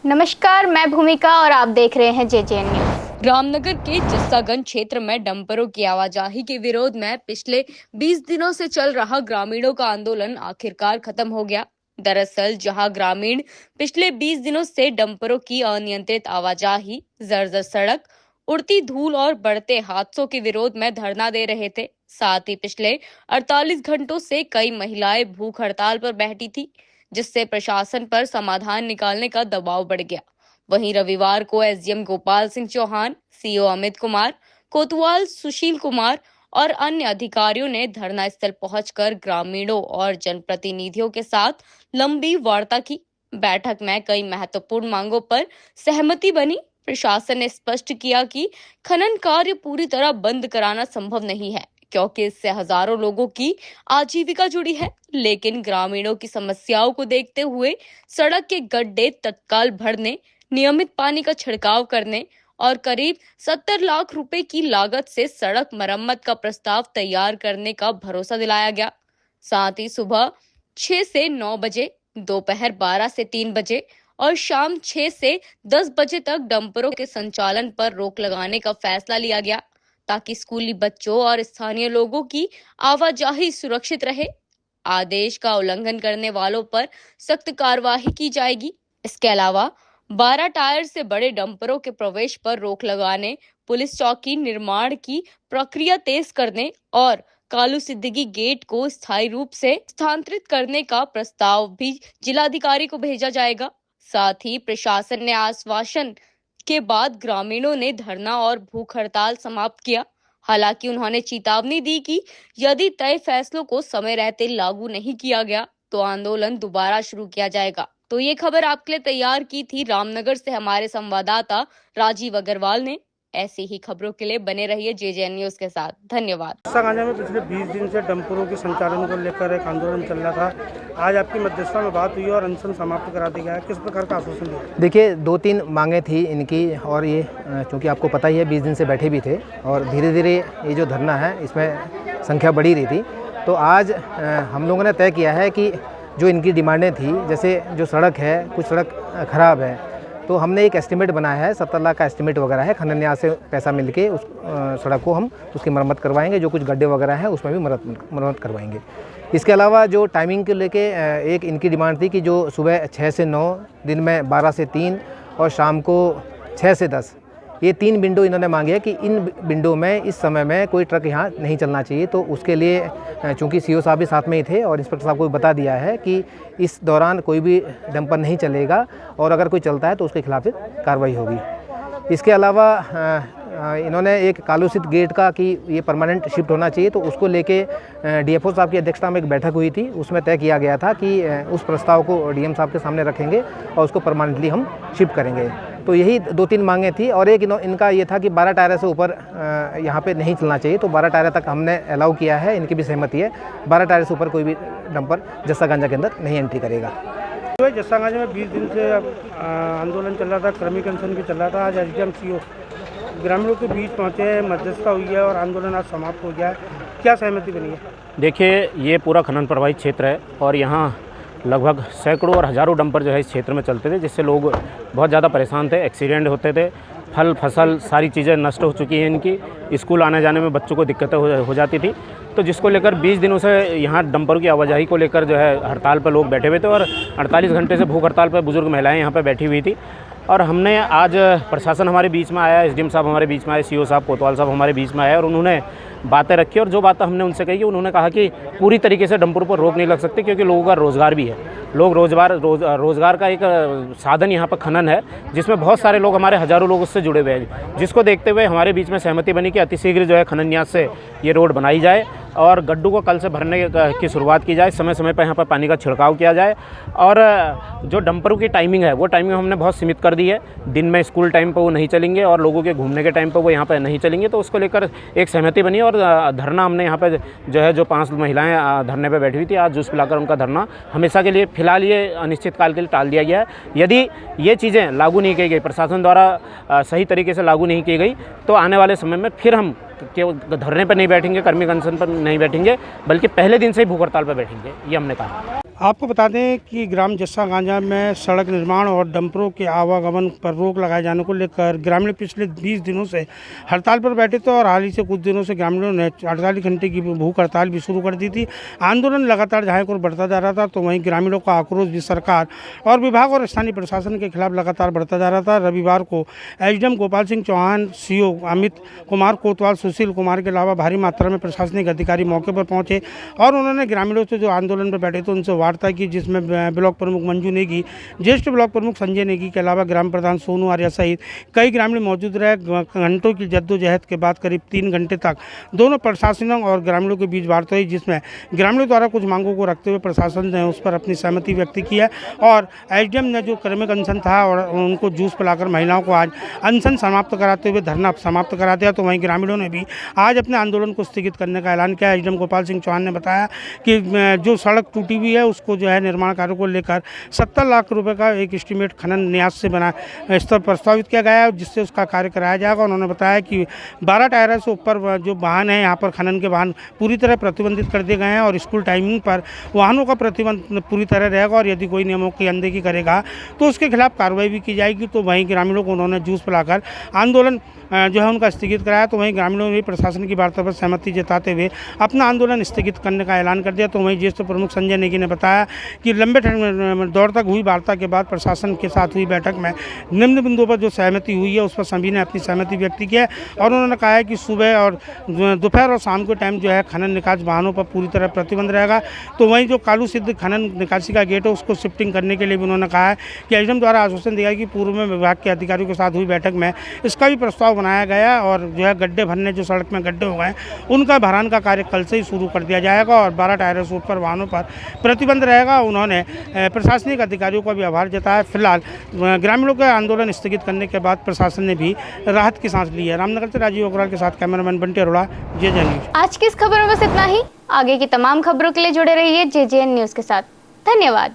नमस्कार, मैं भूमिका और आप देख रहे हैं जेजेएन न्यूज। रामनगर के जस्सागंज क्षेत्र में डंपरों की आवाजाही के विरोध में पिछले 20 दिनों से चल रहा ग्रामीणों का आंदोलन आखिरकार खत्म हो गया। दरअसल जहां ग्रामीण पिछले 20 दिनों से डंपरों की अनियंत्रित आवाजाही, जर्जर सड़क, उड़ती धूल और बढ़ते हादसों के विरोध में धरना दे रहे थे, साथ ही पिछले 48 घंटों से कई महिलाएं भूख हड़ताल पर बैठी थी, जिससे प्रशासन पर समाधान निकालने का दबाव बढ़ गया। वहीं रविवार को एसडीएम गोपाल सिंह चौहान, सीओ अमित कुमार, कोतवाल सुशील कुमार और अन्य अधिकारियों ने धरना स्थल पहुंचकर ग्रामीणों और जनप्रतिनिधियों के साथ लंबी वार्ता की। बैठक में कई महत्वपूर्ण मांगों पर सहमति बनी। प्रशासन ने स्पष्ट किया कि खनन कार्य पूरी तरह बंद कराना संभव नहीं है, क्योंकि इससे हजारों लोगों की आजीविका जुड़ी है। लेकिन ग्रामीणों की समस्याओं को देखते हुए सड़क के गड्ढे तत्काल भरने, नियमित पानी का छिड़काव करने और करीब 70 लाख रुपए की लागत से सड़क मरम्मत का प्रस्ताव तैयार करने का भरोसा दिलाया गया। साथ ही सुबह 6 से 9 बजे, दोपहर 12 से 3 बजे और शाम 6 से 10 बजे तक डंपरों के संचालन पर रोक लगाने का फैसला लिया गया, ताकि स्कूली बच्चों और स्थानीय लोगों की आवाजाही सुरक्षित रहे। आदेश का उल्लंघन करने वालों पर सख्त कार्रवाई की जाएगी। इसके अलावा 12 टायर से बड़े डंपरों के प्रवेश पर रोक लगाने, पुलिस चौकी निर्माण की प्रक्रिया तेज करने और कालू सिद्दीकी गेट को स्थायी रूप से स्थानांतरित करने का प्रस्ताव भी जिलाधिकारी को भेजा जाएगा। साथ ही प्रशासन ने आश्वासन के बाद ग्रामीणों ने धरना और भूख हड़ताल समाप्त किया। हालांकि उन्होंने चेतावनी दी कि यदि तय फैसलों को समय रहते लागू नहीं किया गया तो आंदोलन दोबारा शुरू किया जाएगा। तो ये खबर आपके लिए तैयार की थी रामनगर से हमारे संवाददाता राजीव अग्रवाल ने। ऐसी ही खबरों के लिए बने रहिए जेजेएन न्यूज के साथ। धन्यवाद। जस्सागंज में पिछले 20 दिन से डंपरों के संचालन को लेकर एक आंदोलन चल रहा था। आज आपकी मध्यस्थता में बात हुई और अनशन समाप्त करा दिया गया। किस प्रकार का आश्वासन दिया? देखिए, 2-3 मांगें थी इनकी और ये क्योंकि आपको पता ही है 20 दिन से बैठे भी थे और धीरे धीरे ये जो धरना है इसमें संख्या बढ़ी रही थी। तो आज हम लोगों ने तय किया है कि जो इनकी डिमांडें थी, जैसे जो सड़क है, कुछ सड़क ख़राब है, तो हमने एक एस्टीमेट बनाया है, 70 लाख का एस्टीमेट वगैरह है। खनन न्यास से पैसा मिलके उस सड़क को हम उसकी मरम्मत करवाएंगे। जो कुछ गड्ढे वगैरह हैं उसमें भी मरम्मत करवाएंगे। इसके अलावा जो टाइमिंग को लेके एक इनकी डिमांड थी कि जो सुबह 6 से 9, दिन में 12 से 3 और शाम को 6 से 10, ये 3 विंडो इन्होंने मांगी है कि इन विंडो में इस समय में कोई ट्रक यहाँ नहीं चलना चाहिए। तो उसके लिए चूँकि सीओ साहब भी साथ में ही थे और इंस्पेक्टर साहब को भी बता दिया है कि इस दौरान कोई भी डंपर नहीं चलेगा और अगर कोई चलता है तो उसके खिलाफ कार्रवाई होगी। इसके अलावा इन्होंने एक कालूसित गेट का कि ये परमानेंट शिफ्ट होना चाहिए, तो उसको लेके डीएफओ साहब की अध्यक्षता में एक बैठक हुई थी। उसमें तय किया गया था कि उस प्रस्ताव को डीएम साहब के सामने रखेंगे और उसको परमानेंटली हम शिफ्ट करेंगे। तो यही 2-3 मांगें थी और एक इनका ये था कि 12 टायर से ऊपर यहाँ पे नहीं चलना चाहिए। तो 12 टायर तक हमने अलाउ किया है, इनकी भी सहमति है। 12 टायर से ऊपर कोई भी डंपर जस्सागंज के अंदर नहीं एंट्री करेगा। जो जस्सागंज में 20 दिन से आंदोलन चल रहा था, क्रमिक अनशन भी चल रहा था। आज एसडीएम सीओ ग्रामीणों के बीच पहुँचे, मध्यस्थता हुई है और आंदोलन आज समाप्त हो गया है। क्या सहमति बनी है? देखिए, ये पूरा खनन प्रभावित क्षेत्र है और यहाँ लगभग सैकड़ों और हज़ारों डंपर जो है इस क्षेत्र में चलते थे, जिससे लोग बहुत ज़्यादा परेशान थे। एक्सीडेंट होते थे, फल फसल सारी चीज़ें नष्ट हो चुकी हैं इनकी। स्कूल आने जाने में बच्चों को दिक्कतें हो जाती थी। तो जिसको लेकर 20 दिनों से यहाँ डंपरों की आवाजाही को लेकर जो है हड़ताल पर लोग बैठे हुए थे और 48 घंटे से भूख हड़ताल पर बुजुर्ग महिलाएं यहाँ पर बैठी हुई थी। और हमने आज प्रशासन हमारे बीच में आया, एसडीएम साहब हमारे बीच में आए, सीओ साहब, कोतवाल साहब हमारे बीच में आए और उन्होंने बातें रखी। और जो बातें हमने उनसे कही, उन्होंने कहा कि पूरी तरीके से डंपरों पर रोक नहीं लग सकती, क्योंकि लोगों का रोज़गार भी है। लोग रोज़गार का एक साधन यहाँ पर खनन है, जिसमें बहुत सारे लोग, हमारे हज़ारों लोग उससे जुड़े हुए हैं। जिसको देखते हुए हमारे बीच में सहमति बनी कि अतिशीघ्र जो है खनन न्यास से ये रोड बनाई जाए और गड्ढों को कल से भरने की शुरुआत की जाए। समय समय पर यहाँ पर पानी का छिड़काव किया जाए और जो डंपरों की टाइमिंग है वो टाइमिंग हमने बहुत सीमित कर दी है। दिन में स्कूल टाइम पर वो नहीं चलेंगे और लोगों के घूमने के टाइम पर वो यहाँ पर नहीं चलेंगे। तो उसको लेकर एक सहमति बनी और धरना हमने यहाँ पर जो है, जो 5 महिलाएं धरने पर बैठी हुई थी, आज जूस पिलाकर उनका धरना हमेशा के लिए, फिलहाल ये अनिश्चित काल के लिए टाल दिया गया है। यदि ये चीज़ें लागू नहीं की गई, प्रशासन द्वारा सही तरीके से लागू नहीं की गई, तो आने वाले समय में फिर हम धरने पर नहीं बैठेंगे, कर्मी अनशन पर नहीं बैठेंगे, बल्कि पहले दिन से ही भूख हड़ताल पर बैठेंगे, ये हमने कहा। आपको बता दें कि ग्राम जस्सा गांजा में सड़क निर्माण और डंपरों के आवागमन पर रोक लगाए जाने को लेकर ग्रामीण पिछले 20 दिनों से हड़ताल पर बैठे थे और हाल ही से कुछ दिनों से ग्रामीणों ने 48 घंटे की भूख हड़ताल भी शुरू कर दी थी। आंदोलन लगातार जहाँ को बढ़ता जा रहा था तो वहीं ग्रामीणों का आक्रोश भी सरकार और विभाग और स्थानीय प्रशासन के खिलाफ लगातार बढ़ता जा रहा था। रविवार को एसडीएम गोपाल सिंह चौहान, सीओ अमित कुमार कोतवाल, सुशील कुमार के अलावा भारी मात्रा में प्रशासनिक अधिकारी मौके पर पहुंचे और उन्होंने ग्रामीणों से जो आंदोलन पर बैठे थे उनसे वार्ता की, जिसमें ब्लॉक प्रमुख मंजू नेगी, ज्येष्ठ ब्लॉक प्रमुख संजय नेगी के अलावा ग्राम प्रधान सोनू आर्या सहित कई ग्रामीण मौजूद रहे। घंटों की जद्दोजहद के बाद करीब 3 घंटे तक दोनों प्रशासनों और ग्रामीणों के बीच वार्ता हुई, जिसमें ग्रामीणों द्वारा कुछ मांगों को रखते हुए प्रशासन ने उस पर अपनी सहमति व्यक्त की है और एसडीएम ने जो क्रमिक अनशन था और उनको जूस पिलाकर महिलाओं को आज अनशन समाप्त कराते हुए धरना समाप्त करा दिया। तो वहीं ग्रामीणों ने भी आज अपने आंदोलन को स्थगित करने का ऐलान किया। एसडीएम गोपाल सिंह चौहान ने बताया कि जो सड़क टूटी हुई है उसको जो है निर्माण कार्य को लेकर 70 लाख रुपए का एक एस्टीमेट खनन न्यास से बना स्तर प्रस्तावित किया गया है, जिससे उसका कार्य कराया जाएगा। उन्होंने बताया कि 12 टायरों से ऊपर जो वाहन है यहाँ पर खनन के वाहन पूरी तरह प्रतिबंधित कर दिए गए हैं और स्कूल टाइमिंग पर वाहनों का प्रतिबंध पूरी तरह रहेगा और यदि कोई नियमों की अनदेखी करेगा तो उसके खिलाफ कार्रवाई भी की जाएगी। तो वहीं ग्रामीणों को उन्होंने जूस पिलाकर आंदोलन जो है उनका स्थगित कराया। तो वहीं ग्रामीणों ने प्रशासन की वार्ता पर सहमति जताते हुए अपना आंदोलन स्थगित करने का ऐलान कर दिया। तो वहीं ज्येष्ठ प्रमुख संजय नेगी ने बताया कि लंबे दौर तक हुई वार्ता के बाद प्रशासन के साथ हुई बैठक में निम्न बिंदुओं पर जो सहमति हुई है उस पर सभी ने अपनी सहमति व्यक्त की है और उन्होंने कहा है कि सुबह और दोपहर और शाम के टाइम जो है खनन निकास वाहनों पर पूरी तरह प्रतिबंध रहेगा। तो वहीं जो कालू सिद्ध खनन निकासी का गेट है उसको शिफ्टिंग करने के लिए भी उन्होंने कहा है कि एसडीएम द्वारा आश्वासन दिया कि पूर्व में विभाग के अधिकारियों के साथ हुई बैठक में इसका भी प्रस्ताव बनाया गया और जो है गड्ढे भरने, जो सड़क में गड्ढे हो गए उनका भरान का कार्य कल से ही शुरू कर दिया जाएगा और 12 टायरों से ऊपर वाहनों पर प्रतिबंध रहेगा। उन्होंने प्रशासनिक अधिकारियों का भी आभार जताया। फिलहाल ग्रामीणों का आंदोलन स्थगित करने के बाद प्रशासन ने भी राहत की सांस ली है। रामनगर से राजीव अग्रवाल के साथ cameraman Bunty Arora, JJN news. आज की इस खबर में बस इतना ही। आगे की तमाम खबरों के लिए जुड़े रहिए जेजेएन न्यूज के साथ। धन्यवाद।